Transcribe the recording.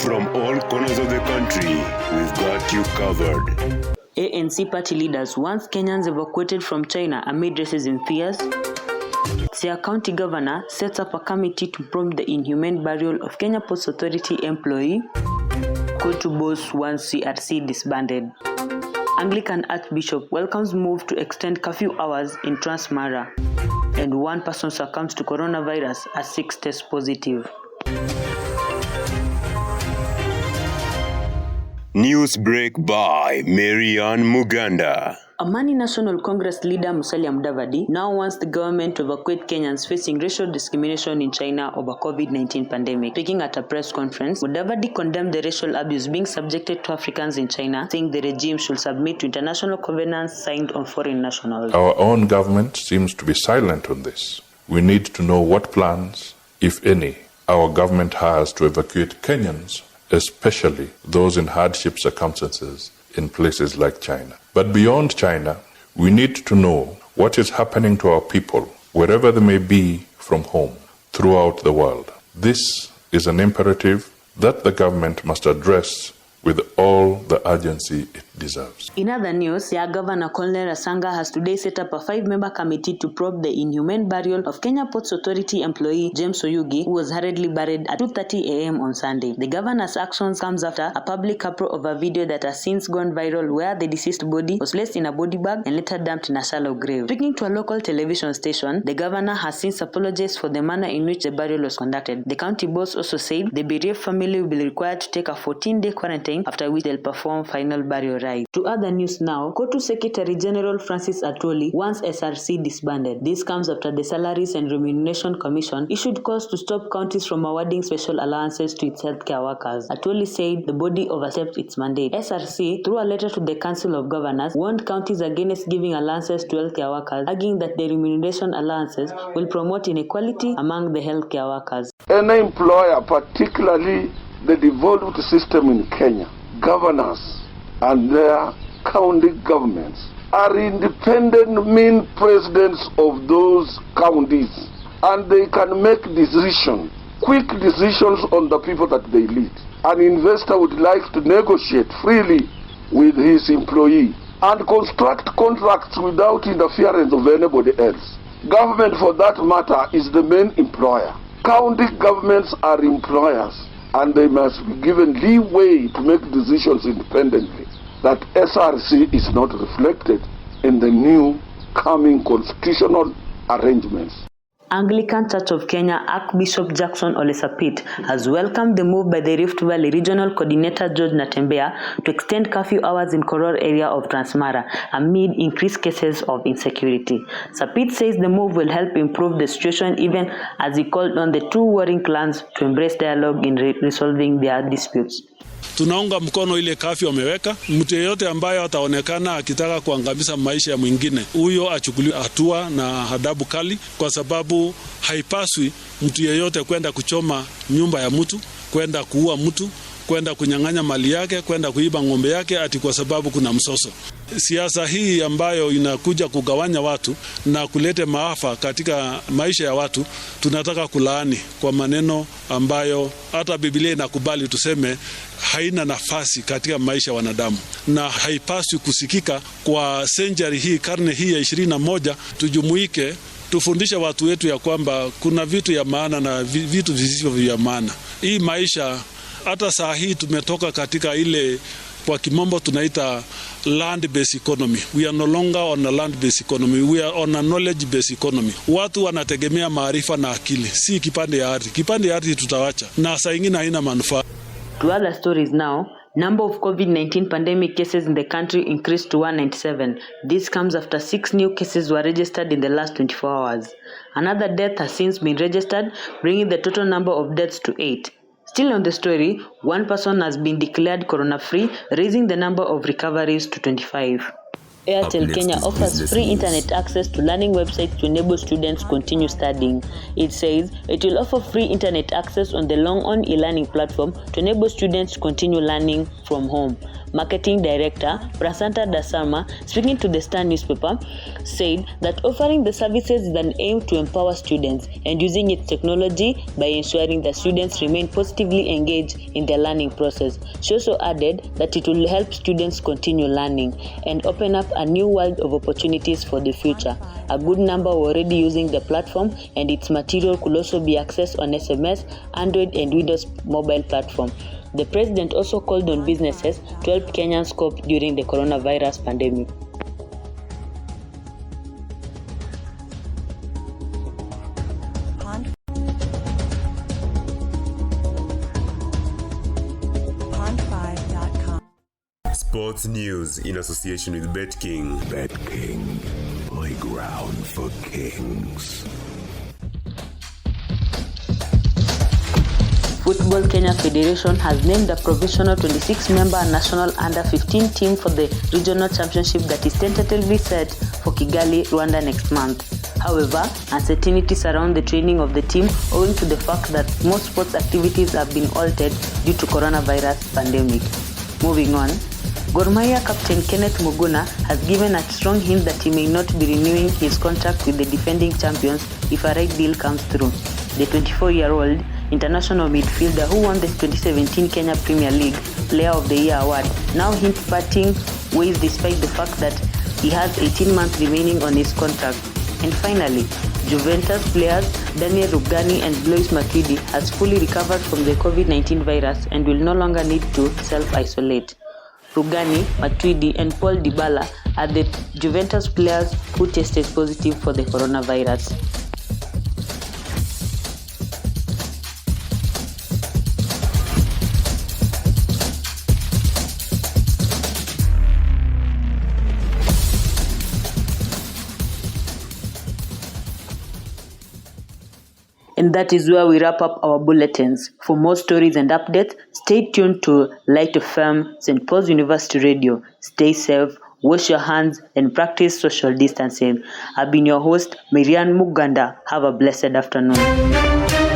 From all corners of the country, we've got you covered. ANC party leaders want Kenyans evacuated from China amid racism fears. Siaya County Governor sets up a committee to probe the inhumane burial of Kenya Ports Authority employee. Kotu boss wants CRC disbanded. Anglican Archbishop welcomes move to extend curfew hours in Transmara. And one person succumbs to coronavirus as 6 tests positive. News break by Marianne Muganda. Amani National Congress leader Musalia Mudavadi now wants the government to evacuate Kenyans facing racial discrimination in China over COVID-19 pandemic. Speaking at a press conference, Mudavadi condemned the racial abuse being subjected to Africans in China, saying the regime should submit to international covenants signed on foreign nationals. Our own government seems to be silent on this. We need to know what plans, if any, our government has to evacuate Kenyans, especially those in hardship circumstances in places like China. But beyond China, we need to know what is happening to our people, wherever they may be from home, throughout the world. This is an imperative that the government must address with all the urgency it deserves. In other news, Siaya Governor Colonel Asanga has today set up a 5-member committee to probe the inhumane burial of Kenya Ports Authority employee James Oyugi, who was hurriedly buried at 2:30 a.m. on Sunday. The governor's actions comes after a public uproar of a video that has since gone viral where the deceased body was placed in a body bag and later dumped in a shallow grave. Speaking to a local television station, the governor has since apologized for the manner in which the burial was conducted. The county boss also said the bereaved family will be required to take a 14-day quarantine, after which they'll perform final burial rites. To other news now, Kotu Secretary General Francis Atwoli wants SRC disbanded. This comes after the Salaries and Remuneration Commission issued calls to stop counties from awarding special allowances to its healthcare workers. Atwoli said the body overstepped its mandate. SRC, through a letter to the Council of Governors, warned counties against giving allowances to healthcare workers, arguing that the remuneration allowances will promote inequality among the healthcare workers. Any employer, particularly the devolved system in Kenya, governors and their county governments are independent mean presidents of those counties, and they can make quick decisions on the people that they lead. An investor would like to negotiate freely with his employee and construct contracts without interference of anybody else. Government, for that matter, is the main employer. County governments are employers, and they must be given leeway to make decisions independently. That SRC is not reflected in the new coming constitutional arrangements. Anglican Church of Kenya Archbishop Jackson Ole Sapit has welcomed the move by the Rift Valley Regional Coordinator George Natembea to extend curfew hours in Koror area of Transmara amid increased cases of insecurity. Sapit says the move will help improve the situation, even as he called on the two warring clans to embrace dialogue in resolving their disputes. Tunaunga mkono ile kafi wameweka. Mtu yeyote ambaye ataonekana akitaka kuangamiza maisha ya mwingine, huyo achukuliwe hatua na adabu kali, kwa sababu haipaswi mtu yeyote kwenda kuchoma nyumba ya mtu, kwenda kuua mtu, kwenda kunyang'anya mali yake, kwenda kuiba ng'ombe yake ati kwa sababu kuna msoso. Siasa hii ambayo inakuja kugawanya watu na kuleta maafa katika maisha ya watu, tunataka kulaani kwa maneno ambayo hata Biblia inakubali tuseme haina nafasi katika maisha ya wanadamu, na haipaswi kusikika kwa century hii, karne hii ya 21. Tujumuike, tufundishe watu wetu ya kwamba kuna vitu ya maana na vitu visivyo vya maana. Hii maisha, hata saa hii tumetoka katika ile kwa kimombo tunaita land-based economy. We are no longer on a land-based economy. We are on a knowledge-based economy. Watu wanategemea maarifa na akili, si kipande ya ardhi. Kipande ya ardhi tutawacha, na saa ingine haina manufaa. To other stories now, number of COVID-19 pandemic cases in the country increased to 197. This comes after 6 new cases were registered in the last 24 hours. Another death has since been registered, bringing the total number of deaths to 8. Still on the story, one person has been declared corona-free, raising the number of recoveries to 25. Airtel Up Kenya next is offers business free news. internet access to learning websites to enable students to continue studying. It says it will offer free internet access on the Long-On e-learning platform to enable students to continue learning from home. Marketing Director Prasanta Dasarma, speaking to the Star newspaper, said that offering the services is an aim to empower students and using its technology by ensuring that students remain positively engaged in their learning process. She also added that it will help students continue learning and open up a new world of opportunities for the future. A good number were already using the platform, and its material could also be accessed on SMS, Android and Windows mobile platform. The president also called on businesses to help Kenyans cope during the coronavirus pandemic. Sports news in association with BetKing. BetKing, playground for kings. Football Kenya Federation has named a provisional 26-member national under-15 team for the regional championship that is tentatively set for Kigali, Rwanda next month. However, uncertainty surrounds the training of the team owing to the fact that most sports activities have been altered due to coronavirus pandemic. Moving on, Gor Mahia captain Kenneth Muguna has given a strong hint that he may not be renewing his contract with the defending champions if a right deal comes through. The 24-year-old international midfielder who won the 2017 Kenya Premier League Player of the Year award now hints parting ways despite the fact that he has 18 months remaining on his contract. And finally, Juventus players Daniel Rugani and Blois Matuidi has fully recovered from the COVID-19 virus and will no longer need to self-isolate. Rugani, Matuidi and Paul Dybala are the Juventus players who tested positive for the coronavirus. And that is where we wrap up our bulletins. For more stories and updates, stay tuned to Light FM, St. Paul's University Radio. Stay safe, wash your hands, and practice social distancing. I've been your host, Miriam Muganda. Have a blessed afternoon.